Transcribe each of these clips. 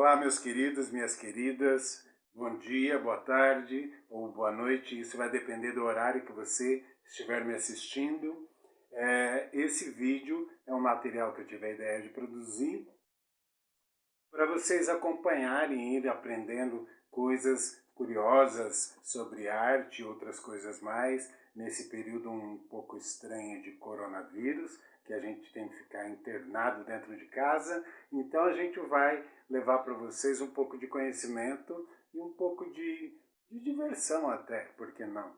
Olá, meus queridos, minhas queridas, bom dia, boa tarde ou boa noite, isso vai depender do horário que você estiver me assistindo. Esse vídeo é um material que eu tive a ideia de produzir para vocês acompanharem e ir aprendendo coisas curiosas sobre arte e outras coisas mais, nesse período um pouco estranho de coronavírus, que a gente tem que ficar internado dentro de casa. Então a gente vai levar para vocês um pouco de conhecimento e um pouco de diversão até, por que não?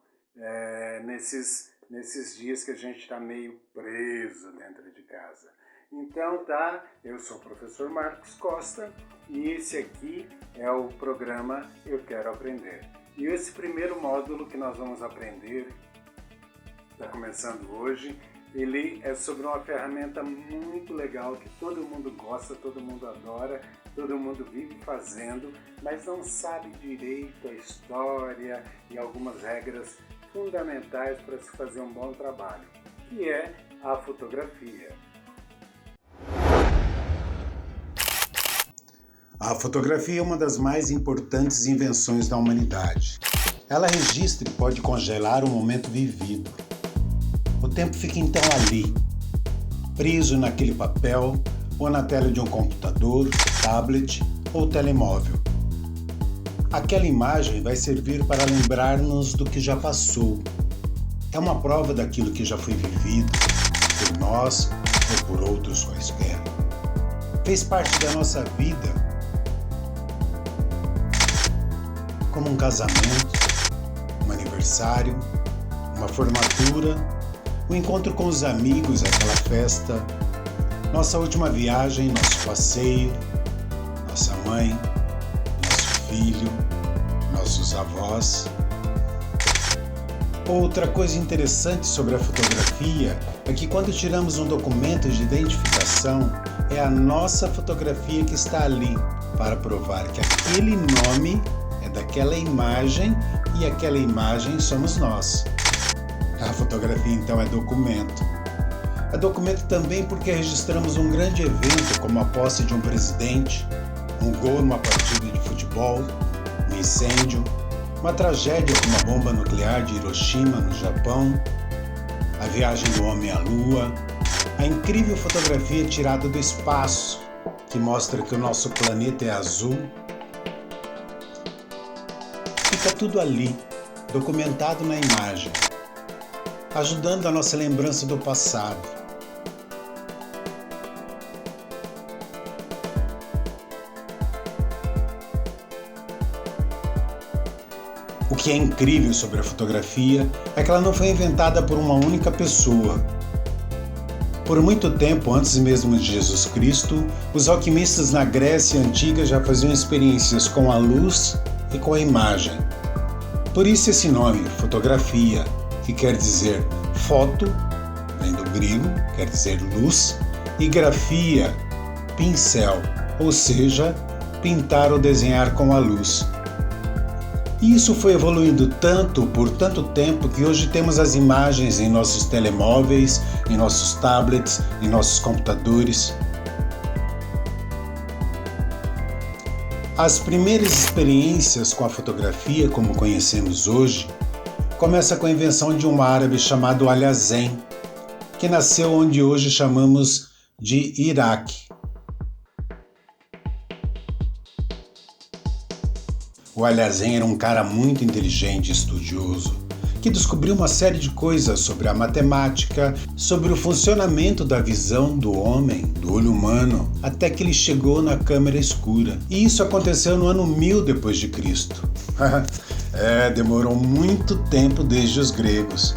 Nesses dias que a gente está meio preso dentro de casa. Então tá, eu sou o professor Marcos Costa e esse aqui é o programa Eu Quero Aprender. E esse primeiro módulo que nós vamos aprender, está começando hoje, ele é sobre uma ferramenta muito legal que todo mundo gosta, todo mundo adora, todo mundo vive fazendo, mas não sabe direito a história e algumas regras fundamentais para se fazer um bom trabalho, que é a fotografia. A fotografia é uma das mais importantes invenções da humanidade. Ela registra e pode congelar o momento vivido. O tempo fica então ali, preso naquele papel ou na tela de um computador, tablet ou telemóvel. Aquela imagem vai servir para lembrar-nos do que já passou. É uma prova daquilo que já foi vivido, por nós ou por outros quaisquer. Fez parte da nossa vida, como um casamento, um aniversário, uma formatura, o encontro com os amigos, aquela festa, nossa última viagem, nosso passeio, nossa mãe, nosso filho, nossos avós. Outra coisa interessante sobre a fotografia é que quando tiramos um documento de identificação, é a nossa fotografia que está ali para provar que aquele nome é daquela imagem e aquela imagem somos nós. A fotografia então é documento. É documento também porque registramos um grande evento como a posse de um presidente, um gol numa partida de futebol, um incêndio, uma tragédia como a bomba nuclear de Hiroshima no Japão, a viagem do homem à lua, a incrível fotografia tirada do espaço que mostra que o nosso planeta é azul. Fica tudo ali, documentado na imagem, ajudando a nossa lembrança do passado. O que é incrível sobre a fotografia é que ela não foi inventada por uma única pessoa. Por muito tempo, antes mesmo de Jesus Cristo, os alquimistas na Grécia Antiga já faziam experiências com a luz e com a imagem. Por isso esse nome, fotografia, que quer dizer foto, vem do grego, quer dizer luz, e grafia, pincel, ou seja, pintar ou desenhar com a luz. E isso foi evoluindo por tanto tempo que hoje temos as imagens em nossos telemóveis, em nossos tablets, em nossos computadores. As primeiras experiências com a fotografia, como conhecemos hoje, começa com a invenção de um árabe chamado Alhazen, que nasceu onde hoje chamamos de Iraque. O Alhazen era um cara muito inteligente e estudioso, que descobriu uma série de coisas sobre a matemática, sobre o funcionamento da visão do homem, do olho humano, até que ele chegou na câmera escura. E isso aconteceu no ano 1000 depois de Cristo. Demorou muito tempo desde os gregos.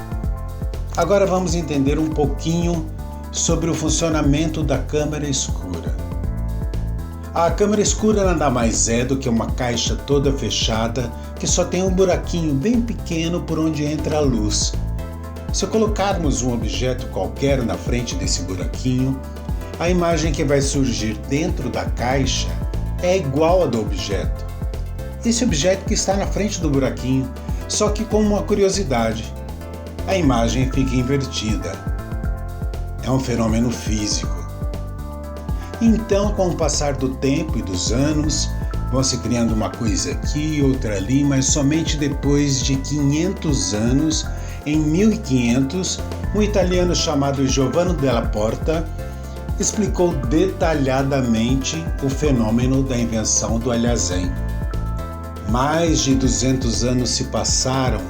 Agora vamos entender um pouquinho sobre o funcionamento da câmera escura. A câmera escura nada mais é do que uma caixa toda fechada que só tem um buraquinho bem pequeno por onde entra a luz. Se colocarmos um objeto qualquer na frente desse buraquinho, a imagem que vai surgir dentro da caixa é igual à do objeto. Esse objeto que está na frente do buraquinho, só que com uma curiosidade: a imagem fica invertida. É um fenômeno físico. Então, com o passar do tempo e dos anos, Vão se criando uma coisa aqui, outra ali, mas somente depois de 500 anos, em 1500, um italiano chamado Giovanni della Porta explicou detalhadamente o fenômeno da invenção do alhazen. Mais de 200 anos se passaram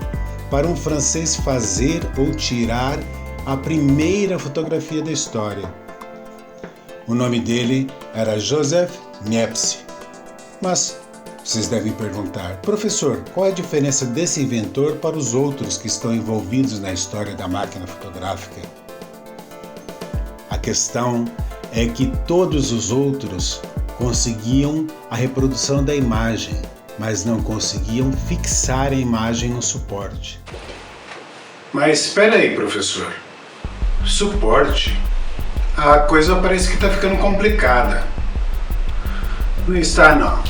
para um francês fazer ou tirar a primeira fotografia da história. O nome dele era Joseph Niepce. Mas vocês devem perguntar: professor, qual é a diferença desse inventor para os outros que estão envolvidos na história da máquina fotográfica? A questão é que todos os outros conseguiam a reprodução da imagem, mas não conseguiam fixar a imagem no suporte. Mas espera aí, professor. Suporte? A coisa parece que está ficando complicada. Não está, não.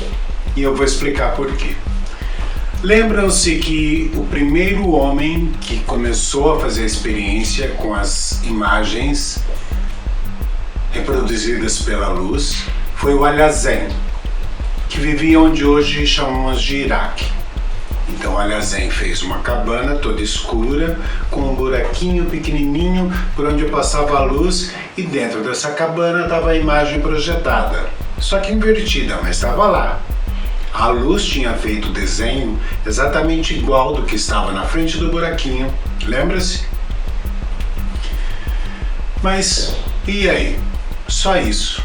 E eu vou explicar por quê. Lembram-se que o primeiro homem que começou a fazer a experiência com as imagens reproduzidas pela luz foi o Alhazen, que vivia onde hoje chamamos de Iraque. Então o Alhazen fez uma cabana toda escura, com um buraquinho pequenininho por onde passava a luz, e dentro dessa cabana estava a imagem projetada, só que invertida, mas estava lá. A luz tinha feito o desenho exatamente igual do que estava na frente do buraquinho, lembra-se? Mas e aí? Só isso.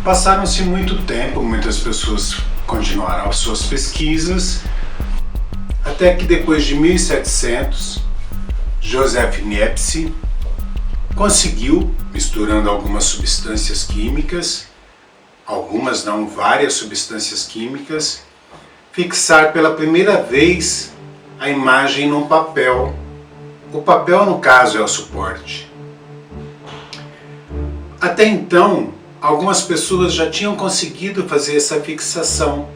Passaram-se muito tempo, muitas pessoas continuaram as suas pesquisas, até que depois de 1700, Joseph Niepce conseguiu, misturando algumas substâncias químicas, algumas não, várias substâncias químicas, fixar pela primeira vez a imagem num papel. O papel, no caso, é o suporte. Até então, algumas pessoas já tinham conseguido fazer essa fixação,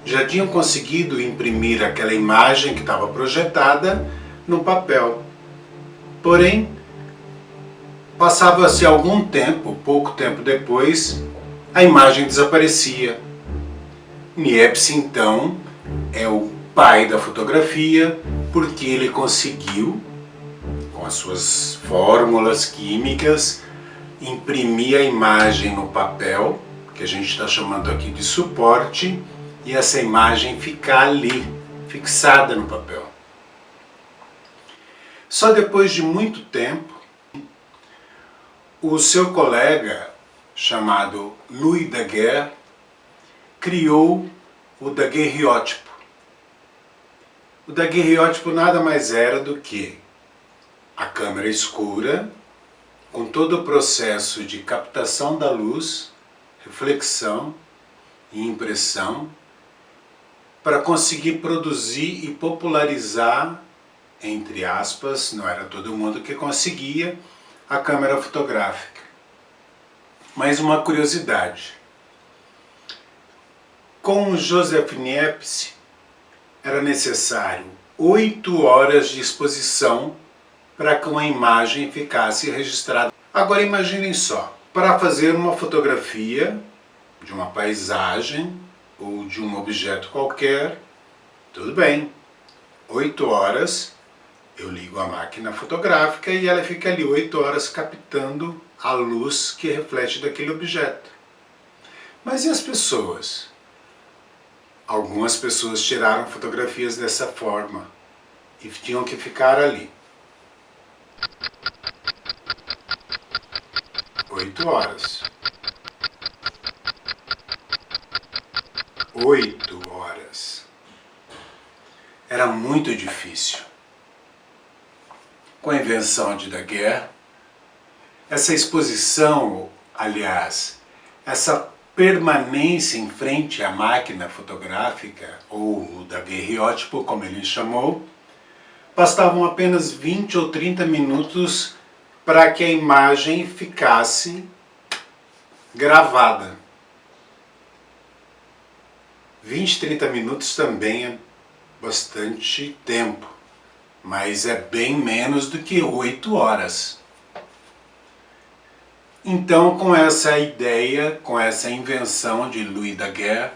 já tinham conseguido imprimir aquela imagem que estava projetada no papel. Porém, passava-se algum tempo, pouco tempo depois, a imagem desaparecia. Niepce, então, é o pai da fotografia, porque ele conseguiu, com as suas fórmulas químicas, imprimir a imagem no papel, que a gente está chamando aqui de suporte, e essa imagem ficar ali, fixada no papel. Só depois de muito tempo, o seu colega, chamado Louis Daguerre, criou o daguerreótipo. O daguerreótipo nada mais era do que a câmera escura, com todo o processo de captação da luz, reflexão e impressão, para conseguir produzir e popularizar, entre aspas, não era todo mundo que conseguia, a câmera fotográfica. Mas uma curiosidade: com Joseph Niepce era necessário 8 horas de exposição para que uma imagem ficasse registrada. Agora imaginem só, para fazer uma fotografia de uma paisagem ou de um objeto qualquer, tudo bem, 8 horas, eu ligo a máquina fotográfica e ela fica ali 8 horas captando a luz que reflete daquele objeto. Mas e as pessoas? Algumas pessoas tiraram fotografias dessa forma e tinham que ficar ali 8 horas. 8 horas. Era muito difícil. Com a invenção de Daguerre, essa exposição, aliás, essa permanência em frente à máquina fotográfica, ou o daguerreótipo, como ele chamou, bastavam apenas 20 ou 30 minutos para que a imagem ficasse gravada. 20, 30 minutos também é bastante tempo, mas é bem menos do que 8 horas. Então, com essa ideia, com essa invenção de Louis Daguerre,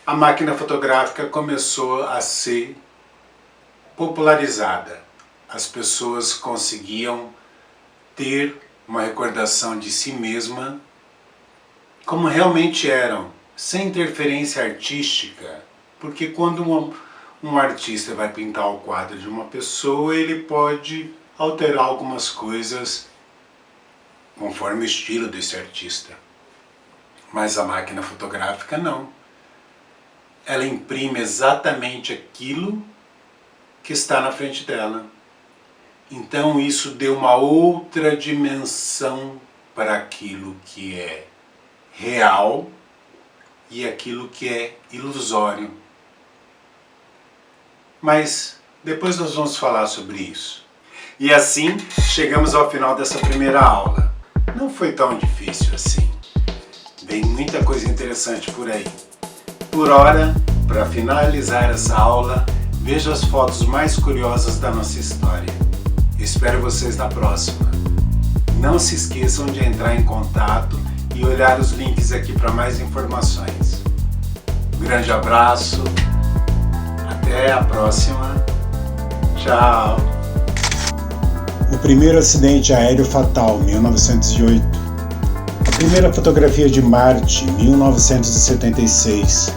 a máquina fotográfica começou a ser popularizada. As pessoas conseguiam ter uma recordação de si mesma como realmente eram, sem interferência artística, porque quando um artista vai pintar o quadro de uma pessoa, ele pode alterar algumas coisas conforme o estilo desse artista. Mas a máquina fotográfica não. Ela imprime exatamente aquilo que está na frente dela. Então isso deu uma outra dimensão para aquilo que é real e aquilo que é ilusório. Mas depois nós vamos falar sobre isso. E assim chegamos ao final dessa primeira aula. Não foi tão difícil assim. Vem muita coisa interessante por aí. Por hora, para finalizar essa aula, veja as fotos mais curiosas da nossa história. Espero vocês na próxima. Não se esqueçam de entrar em contato e olhar os links aqui para mais informações. Um grande abraço, até a próxima, tchau! O primeiro acidente aéreo fatal, 1908. A primeira fotografia de Marte, 1976.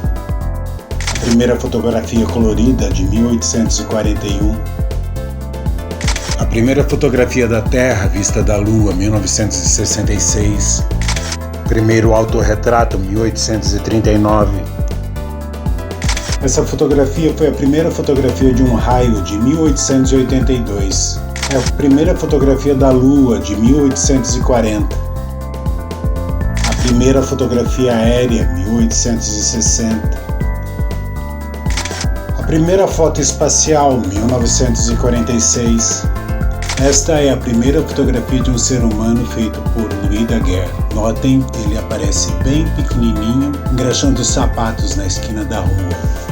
A primeira fotografia colorida, de 1841. A primeira fotografia da Terra vista da Lua, 1966. Primeiro autorretrato, 1839. Essa fotografia foi a primeira fotografia de um raio, de 1882. É a primeira fotografia da Lua, de 1840. A primeira fotografia aérea, 1860. A primeira foto espacial, 1946. Esta é a primeira fotografia de um ser humano feito por Louis Daguerre. Notem, ele aparece bem pequenininho, engraxando os sapatos na esquina da rua.